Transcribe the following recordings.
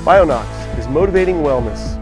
Bionox is motivating wellness.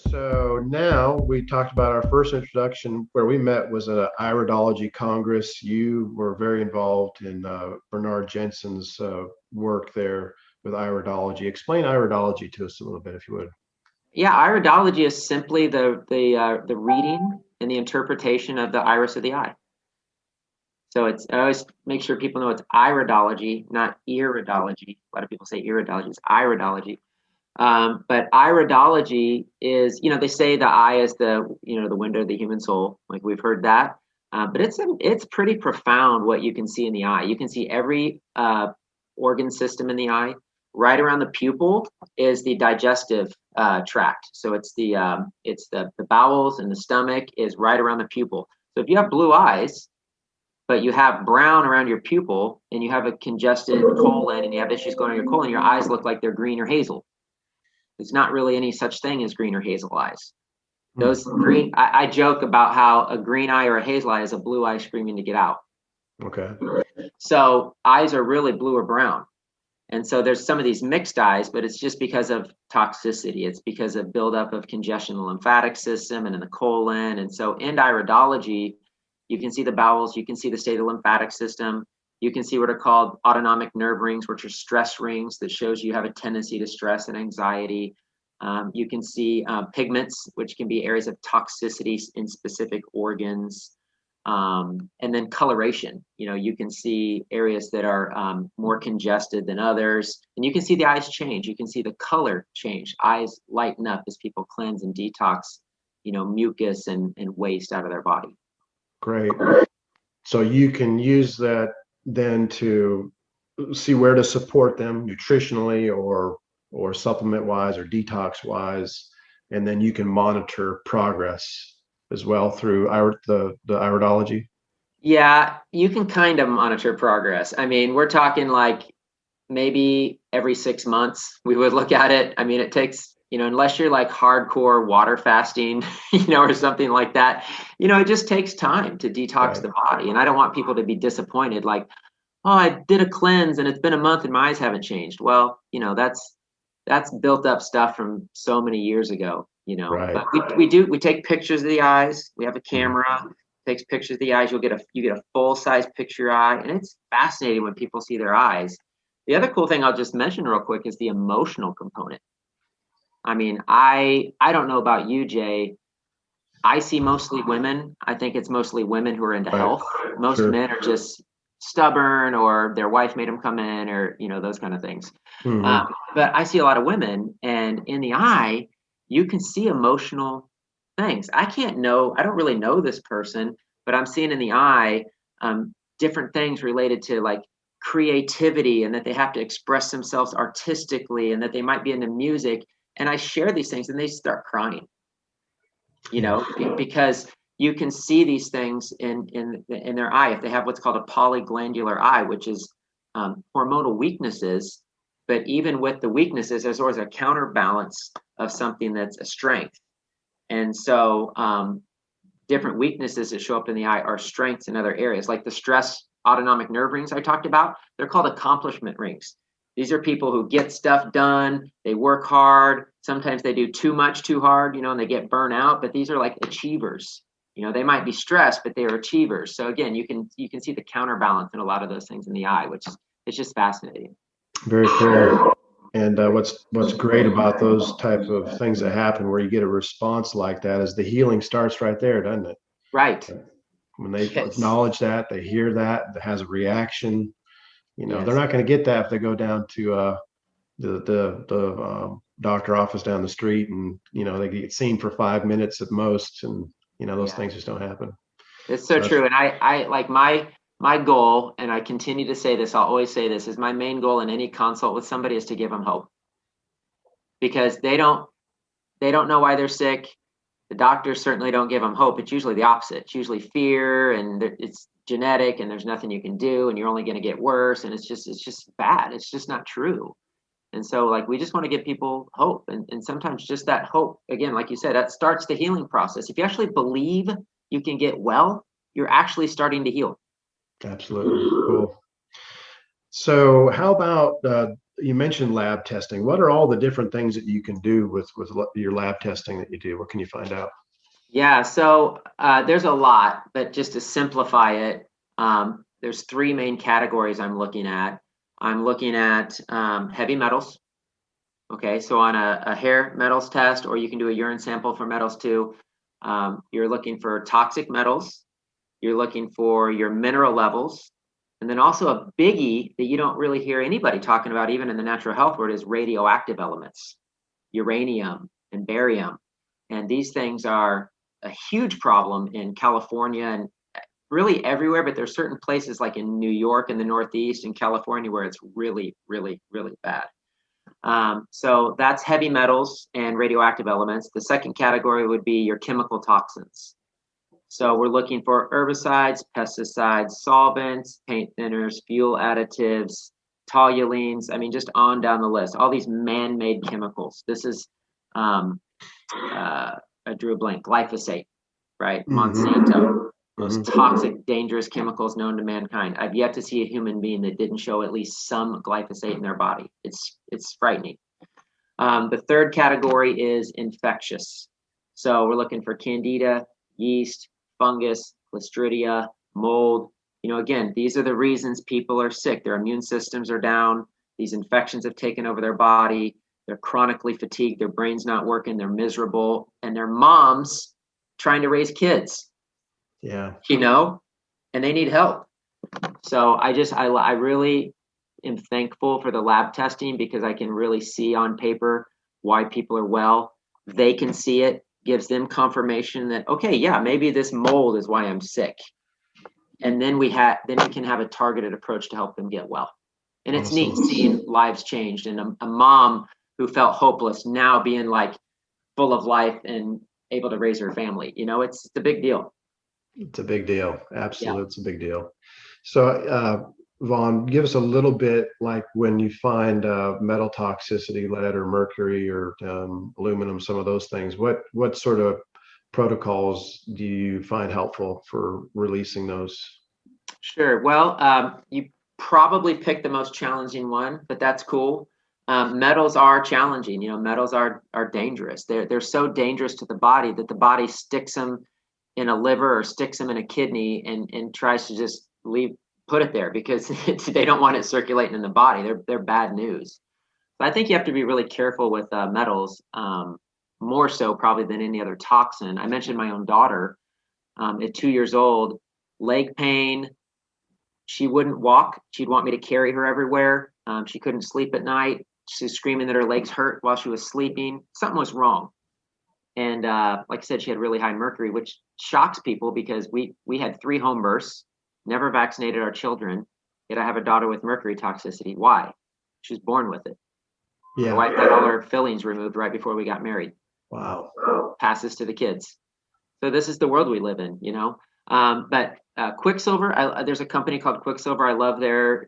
So now we talked about our first introduction where we met was at an iridology congress. You were very involved in Bernard Jensen's work there with iridology. Explain iridology to us a little bit, if you would. Yeah, iridology is simply the reading and the interpretation of the iris of the eye. So I always make sure people know it's iridology, not iridology. A lot of people say iridology. It's iridology. But iridology is, they say the eye is the window of the human soul. Like we've heard that. But it's pretty profound what you can see in the eye. You can see every organ system in the eye. Right around the pupil is the digestive tract. So it's the bowels, and the stomach is right around the pupil. So if you have blue eyes, but you have brown around your pupil, and you have a congested colon, and you have issues going on your colon, your eyes look like they're green or hazel. There's not really any such thing as green or hazel eyes. Those green, I joke about how a green eye or a hazel eye is a blue eye screaming to get out. Okay. So eyes are really blue or brown. And so there's some of these mixed eyes, but it's just because of toxicity. It's because of buildup of congestion in the lymphatic system and in the colon. And so in iridology, you can see the bowels, you can see the state of the lymphatic system. You can see what are called autonomic nerve rings, which are stress rings that shows you have a tendency to stress and anxiety. You can see pigments, which can be areas of toxicity in specific organs. And then coloration, you can see areas that are more congested than others, and you can see the eyes change. You can see the color change. Eyes lighten up as people cleanse and detox, mucus and waste out of their body. Great. So you can use that then to see where to support them nutritionally or supplement wise or detox wise, and then you can monitor progress as well through the iridology. Yeah, you can kind of monitor progress. I mean, we're talking like maybe every 6 months we would look at it. I mean, it takes, unless you're like hardcore water fasting, or something like that, it just takes time to detox the body. And I don't want people to be disappointed, like, oh, I did a cleanse and it's been a month and my eyes haven't changed. Well, that's built up stuff from so many years ago, Right. But we take pictures of the eyes. We have a camera, takes pictures of the eyes. You get a full size picture eye, and it's fascinating when people see their eyes. The other cool thing I'll just mention real quick is the emotional component. I mean, I don't know about you, Jay. I see mostly women. I think it's mostly women who are into health. Most men are just stubborn, or their wife made them come in, or those kind of things. But I see a lot of women, and in the eye, you can see emotional things. I don't really know this person, but I'm seeing in the eye different things related to like creativity, and that they have to express themselves artistically, and that they might be into music. And I share these things, and they start crying, because you can see these things in their eye. If they have what's called a polyglandular eye, which is hormonal weaknesses, but even with the weaknesses, there's always a counterbalance of something that's a strength. And so different weaknesses that show up in the eye are strengths in other areas, like the stress autonomic nerve rings I talked about. They're called accomplishment rings. These are people who get stuff done. They work hard. Sometimes they do too much, too hard, and they get burnt out. But these are like achievers. They might be stressed, but they are achievers. So again, you can see the counterbalance in a lot of those things in the eye, which is it's just fascinating. Very cool. And what's great about those type of things that happen where you get a response like that is the healing starts right there, doesn't it? Right. When they acknowledge that, they hear that has a reaction. They're not going to get that if they go down to the doctor office down the street, and they get seen for 5 minutes at most, and those things just don't happen. It's so true. And I like my goal, and I continue to say this, I'll always say this, is my main goal in any consult with somebody is to give them hope, because they don't know why they're sick. The doctors certainly don't give them hope. It's usually the opposite. It's usually fear, and it's genetic, and there's nothing you can do, and you're only going to get worse, and it's just bad. It's just not true. And so like we just want to give people hope. And sometimes just that hope, again, like you said, that starts the healing process. If you actually believe you can get well, you're actually starting to heal. Absolutely. Cool. So how about you mentioned lab testing. What are all the different things that you can do with your lab testing that you do? What can you find out? Yeah, so there's a lot, but just to simplify it, there's three main categories I'm looking at. I'm looking at heavy metals. Okay, so on a hair metals test, or you can do a urine sample for metals too. You're looking for toxic metals. You're looking for your mineral levels. And then also a biggie that you don't really hear anybody talking about, even in the natural health world, is radioactive elements, uranium and barium. And these things are a huge problem in California and really everywhere, but there's certain places like in New York and the Northeast and California where it's really, really, really bad. So that's heavy metals and radioactive elements. The second category would be your chemical toxins. So we're looking for herbicides, pesticides, solvents, paint thinners, fuel additives, toluenes. I mean, just on down the list. All these man-made chemicals. This is, I drew a blank. Glyphosate, right? Monsanto. Most toxic, dangerous chemicals known to mankind. I've yet to see a human being that didn't show at least some glyphosate in their body. It's frightening. The third category is infectious. So we're looking for candida, yeast, fungus, clostridia, mold. You know, again, these are the reasons people are sick. Their immune systems are down. These infections have taken over their body. They're chronically fatigued. Their brain's not working. They're miserable. And their moms trying to raise kids. Yeah. You know, and they need help. So I really am thankful for the lab testing because I can really see on paper why people are well. They can see it, gives them confirmation that, okay, yeah, maybe this mold is why I'm sick. And then we can have a targeted approach to help them get well. And it's neat seeing lives changed and a mom who felt hopeless now being like full of life and able to raise her family. You know, it's a big deal. It's a big deal. Absolutely. Yeah. It's a big deal. So, Vaughn, give us a little bit like when you find metal toxicity, lead or mercury or aluminum, some of those things. What sort of protocols do you find helpful for releasing those? Sure. Well, you probably picked the most challenging one, but that's cool. Metals are challenging. You know, metals are dangerous. They're so dangerous to the body that the body sticks them in a liver or sticks them in a kidney and tries to just put it there because they don't want it circulating in the body. They're bad news. But I think you have to be really careful with metals, more so probably than any other toxin. I mentioned my own daughter at 2 years old, leg pain. She wouldn't walk. She'd want me to carry her everywhere. She couldn't sleep at night. She was screaming that her legs hurt while she was sleeping. Something was wrong. And like I said, she had really high mercury, which shocks people because we had 3 home births, never vaccinated our children. Yet I have a daughter with mercury toxicity. Why? She was born with it. Yeah. My wife had all her fillings removed right before we got married. Wow. Passes to the kids. So this is the world we live in, you know. But Quicksilver, there's a company called Quicksilver. I love their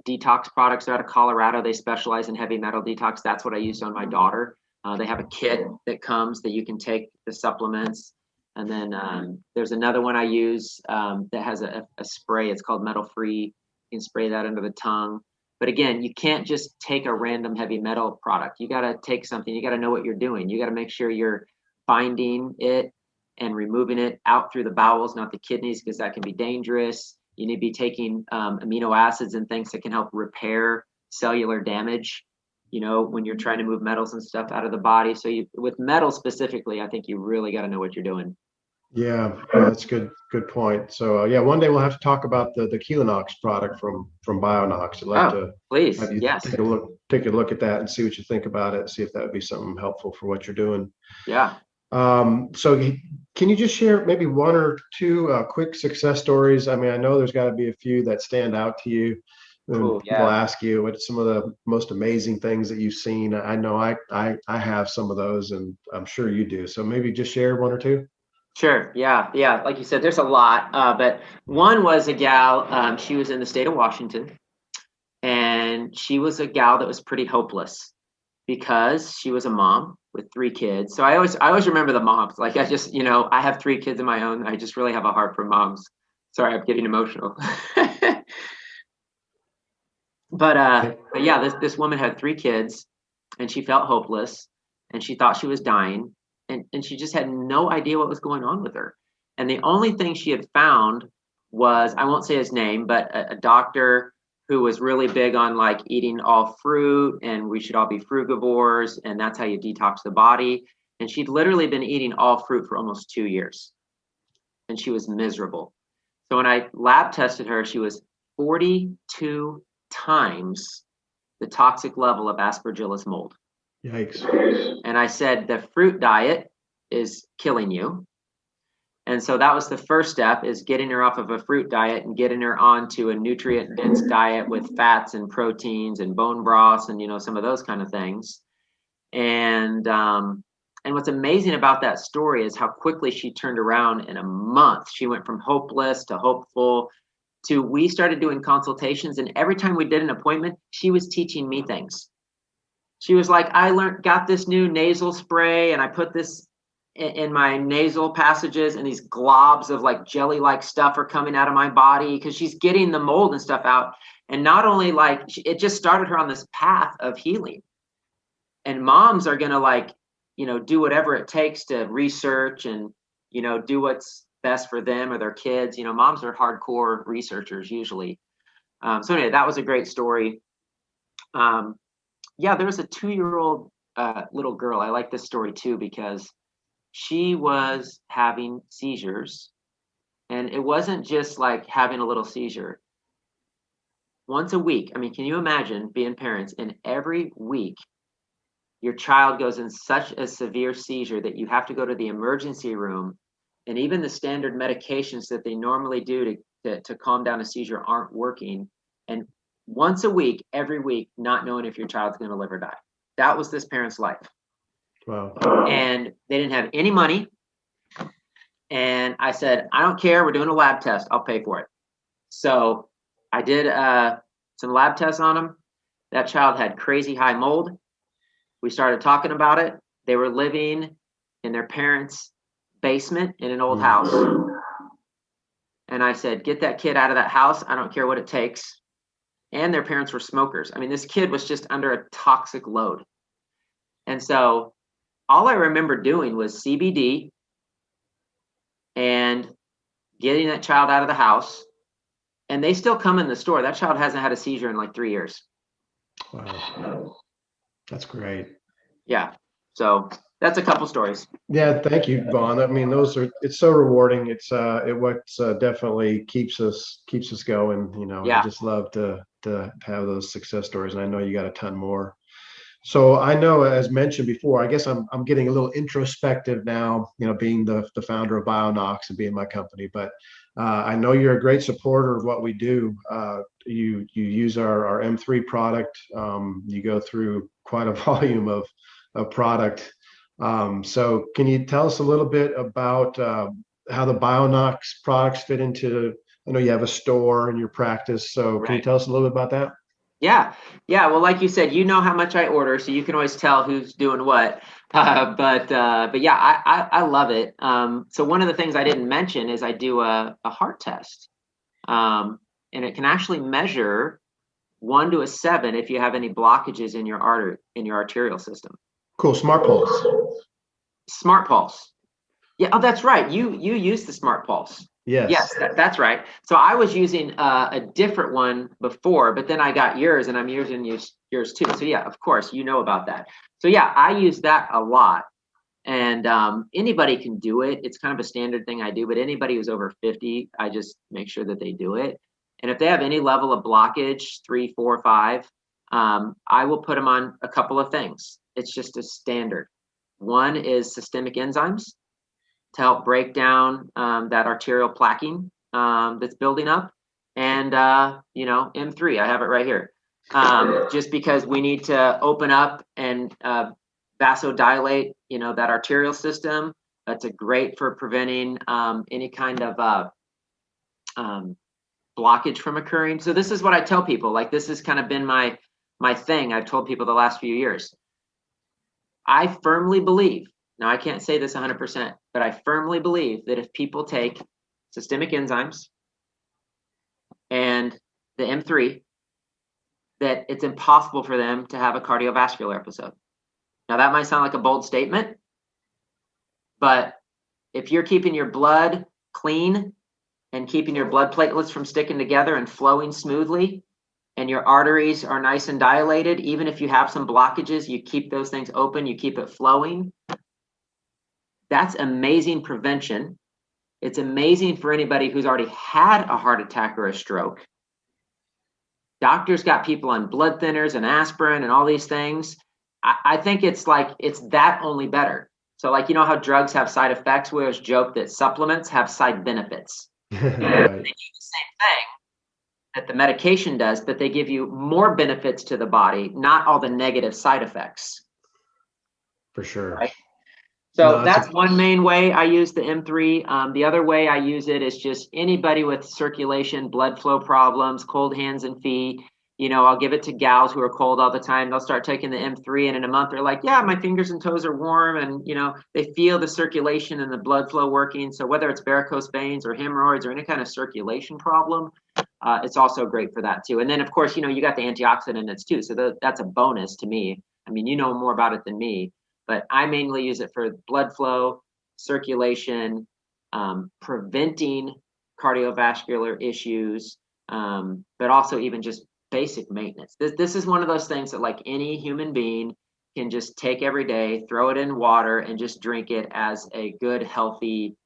detox products. They're out of Colorado. They specialize in heavy metal detox. That's what I used on my daughter. They have a kit that comes that you can take the supplements. And then there's another one I use that has a spray. It's called Metal Free. You can spray that under the tongue. But again, you can't just take a random heavy metal product. You got to take something. You got to know what you're doing. You got to make sure you're finding it and removing it out through the bowels, not the kidneys, because that can be dangerous. You need to be taking amino acids and things that can help repair cellular damage, you know, when you're trying to move metals and stuff out of the body. So with metal specifically, I think you really got to know what you're doing. Yeah, that's good point. So yeah, one day we'll have to talk about the Kelonox product from Bionox. I'd like to please, have you yes. take a look at that and see what you think about it. See if that would be something helpful for what you're doing. Yeah. So can you just share maybe 1 or 2 quick success stories? I mean, I know there's got to be a few that stand out to you. When people ask you what some of the most amazing things that you've seen. I know I have some of those, and I'm sure you do. So maybe just share 1 or 2. Sure. Yeah. Like you said, there's a lot. But one was a gal. She was in the state of Washington, and she was a gal that was pretty hopeless. because she was a mom with 3 kids. So I always remember the moms. Like, I just, I have 3 kids of my own. I just really have a heart for moms. Sorry, I'm getting emotional. But yeah, this woman had 3 kids, and she felt hopeless, and she thought she was dying, and she just had no idea what was going on with her. And the only thing she had found was, I won't say his name, but a doctor who was really big on like eating all fruit, and we should all be frugivores, and that's how you detox the body. And she'd literally been eating all fruit for almost 2 years, and she was miserable. So when I lab tested her, she was 42 times the toxic level of Aspergillus mold. Yikes. And I said, the fruit diet is killing you. And so that was the first step, is getting her off of a fruit diet and getting her onto a nutrient dense diet with fats and proteins and bone broths and, some of those kind of things. And what's amazing about that story is how quickly she turned around in a month. She went from hopeless to hopeful to, we started doing consultations, and every time we did an appointment, she was teaching me things. She was like, got this new nasal spray, and I put this in my nasal passages, and these globs of like jelly-like stuff are coming out of my body, because she's getting the mold and stuff out. And not only like, it just started her on this path of healing. And moms are going to do whatever it takes to research and, do what's best for them or their kids. Moms are hardcore researchers usually. So anyway, that was a great story. Yeah, there was a 2-year-old little girl. I like this story too, because she was having seizures, and it wasn't just like having a little seizure. Once a week, I mean, can you imagine being parents, and every week your child goes in such a severe seizure that you have to go to the emergency room, and even the standard medications that they normally do to calm down a seizure aren't working. And once a week, every week, not knowing if your child's going to live or die. That was this parent's life. Wow. And they didn't have any money. And I said, I don't care. We're doing a lab test. I'll pay for it. So I did some lab tests on them. That child had crazy high mold. We started talking about it. They were living in their parents' basement in an old house. And I said, get that kid out of that house. I don't care what it takes. And their parents were smokers. I mean, this kid was just under a toxic load. And so all I remember doing was CBD and getting that child out of the house. And they still come in the store. That child hasn't had a seizure in like 3 years. Wow. That's great. Yeah. So that's a couple stories. Yeah, thank you, Vaughn. I mean, it's so rewarding. It's definitely keeps us going. Yeah. I just love to have those success stories, and I know you got a ton more. So I know, as mentioned before, I guess I'm getting a little introspective now, being the founder of Bionox and being my company. But I know you're a great supporter of what we do. You use our M3 product. You go through quite a volume of product. So can you tell us a little bit about how the Bionox products fit into? I know you have a store in your practice, so can you tell us a little bit about that? Yeah. Well, like you said, how much I order, so you can always tell who's doing what. But yeah, I love it. So one of the things I didn't mention is I do a heart test, and it can actually measure 1 to a 7 if you have any blockages in your arterial system. Cool. Smart Pulse. Smart Pulse. Yeah. Oh, that's right. You use the Smart Pulse. Yes, that's right. So I was using a different one before, but then I got yours, and I'm using yours too. So yeah, of course, about that. So yeah, I use that a lot, and anybody can do it. It's kind of a standard thing I do, but anybody who's over 50, I just make sure that they do it. And if they have any level of blockage, 3, 4, 5, I will put them on a couple of things. It's just a standard. One is systemic enzymes to help break down that arterial plaquing that's building up. And, M3, I have it right here. Just because we need to open up and vasodilate, that arterial system. That's great for preventing any kind of blockage from occurring. So this is what I tell people. Like, this has kind of been my thing I've told people the last few years. I firmly believe, now I can't say this 100%, but I firmly believe that if people take systemic enzymes and the M3, that it's impossible for them to have a cardiovascular episode. Now that might sound like a bold statement, but if you're keeping your blood clean and keeping your blood platelets from sticking together and flowing smoothly, and your arteries are nice and dilated, even if you have some blockages, you keep those things open, you keep it flowing. That's amazing prevention. It's amazing for anybody who's already had a heart attack or a stroke. Doctors got people on blood thinners and aspirin and all these things. I think it's that only better. So like, you know how drugs have side effects? We always joke that supplements have side benefits. They do the same thing that the medication does, but they give you more benefits to the body, not all the negative side effects. For sure. Right? So that's one main way I use the M3. The other way I use it is just anybody with circulation, blood flow problems, cold hands and feet. You know, I'll give it to gals who are cold all the time. They'll start taking the M3 and in a month they're like, yeah, my fingers and toes are warm. And, you know, they feel the circulation and the blood flow working. So whether it's varicose veins or hemorrhoids or any kind of circulation problem, it's also great for that too. And then of course, you know, you got the antioxidants too. So that's a bonus to me. I mean, you know more about it than me, but I mainly use it for blood flow, circulation, preventing cardiovascular issues, but also even just basic maintenance. This is one of those things that like any human being can just take every day, throw it in water and just drink it as a good, healthy,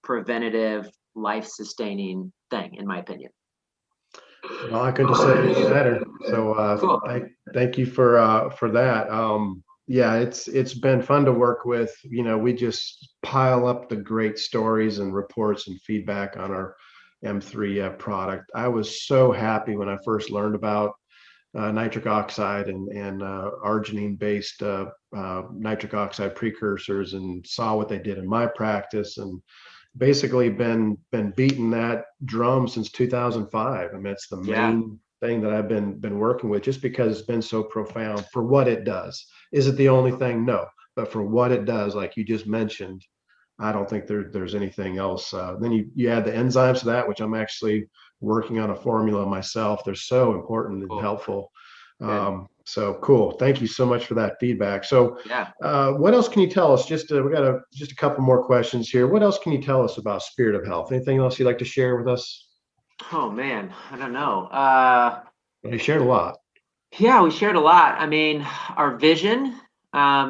preventative, life-sustaining thing, in my opinion. Well, I couldn't say it better. So Cool. thank you for that. Yeah, it's been fun to work with. You know, we just pile up the great stories and reports and feedback on our M3 product. I was so happy when I first learned about nitric oxide and arginine based nitric oxide precursors and saw what they did in my practice, and basically been beating that drum since 2005. I mean, it's the main thing that I've been working with, just because it's been so profound for what it does. Is it the only thing? No, but for what it does, like you just mentioned, I don't think there's anything else. Then you add the enzymes to that, which I'm actually working on a formula myself. They're so important and helpful. So cool. Thank you so much for that feedback. So what else can you tell us? We got just a couple more questions here. What else can you tell us about Spirit of Health? Anything else you'd like to share with us? Oh man, I don't know. You shared a lot. Yeah, we shared a lot. I mean, our vision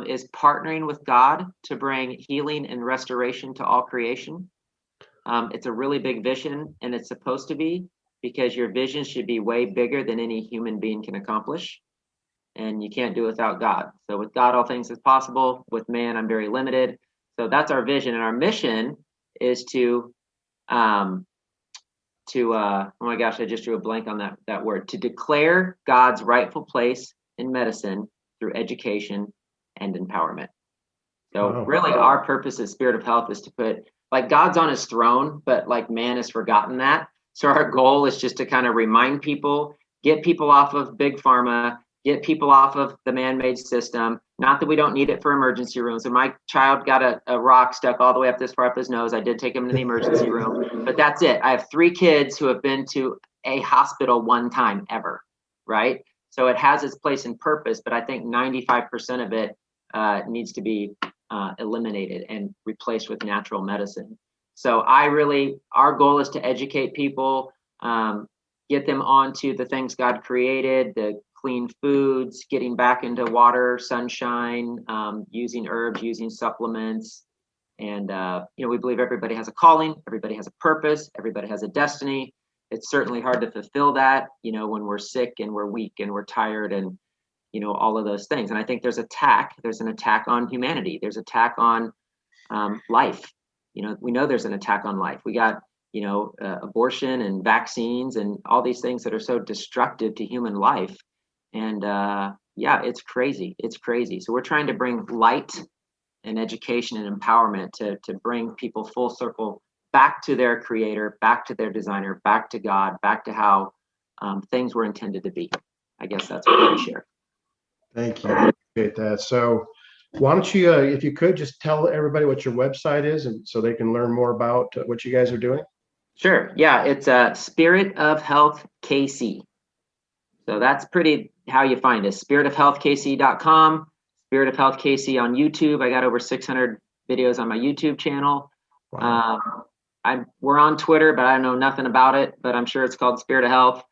is partnering with God to bring healing and restoration to all creation. It's a really big vision, and it's supposed to be, because your vision should be way bigger than any human being can accomplish. And you can't do it without God. So with God, all things is possible. With man, I'm very limited. So that's our vision. And our mission is to oh my gosh, I just drew a blank on that word, to declare God's rightful place in medicine through education and empowerment. So really our purpose as Spirit of Health is to put, like, God's on his throne, but like man has forgotten that. So our goal is just to kind of remind people, get people off of big pharma, get people off of the man-made system. Not that we don't need it for emergency rooms. When my child got a rock stuck all the way up this far up his nose, I did take him to the emergency room, but that's it. I have 3 kids who have been to a hospital one time ever, right? So it has its place and purpose, but I think 95% of it needs to be eliminated and replaced with natural medicine. So our goal is to educate people, get them onto the things God created, the clean foods, getting back into water, sunshine, using herbs, using supplements. And, we believe everybody has a calling, everybody has a purpose, everybody has a destiny. It's certainly hard to fulfill that, when we're sick and we're weak and we're tired and, all of those things. And I think there's an attack on humanity. There's an attack on life. We know there's an attack on life. We got, abortion and vaccines and all these things that are so destructive to human life. And it's crazy. It's crazy. So we're trying to bring light and education and empowerment to bring people full circle back to their creator, back to their designer, back to God, back to how things were intended to be. I guess that's what we share. Thank you. Appreciate that. So Why don't you, if you could, just tell everybody what your website is, and so they can learn more about what you guys are doing. Sure. Yeah, it's Spirit of Health KC. So that's pretty how you find us. spiritofhealthkc.com, Spirit of Health KC on YouTube. I got over 600 videos on my YouTube channel. Wow. We're on Twitter, but I know nothing about it, but I'm sure it's called Spirit of Health.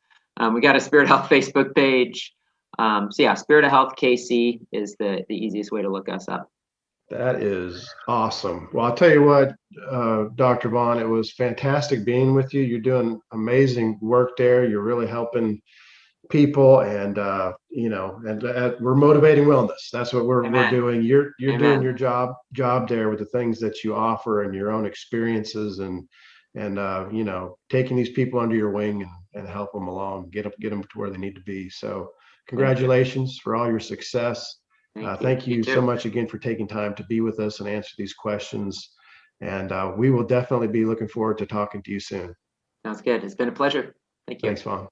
We got a Spirit of Health Facebook page. So yeah, Spirit of Health KC is the easiest way to look us up. That is awesome. Well, I'll tell you what, Dr. Vaughn, it was fantastic being with you. You're doing amazing work there. You're really helping people, and we're motivating wellness. That's what we're doing. You're doing your job there with the things that you offer and your own experiences, and taking these people under your wing and help them along, get them to where they need to be. So congratulations for all your success. Thank you so much again for taking time to be with us and answer these questions. And we will definitely be looking forward to talking to you soon. Sounds good. It's been a pleasure. Thank you. Thanks, Vaughn.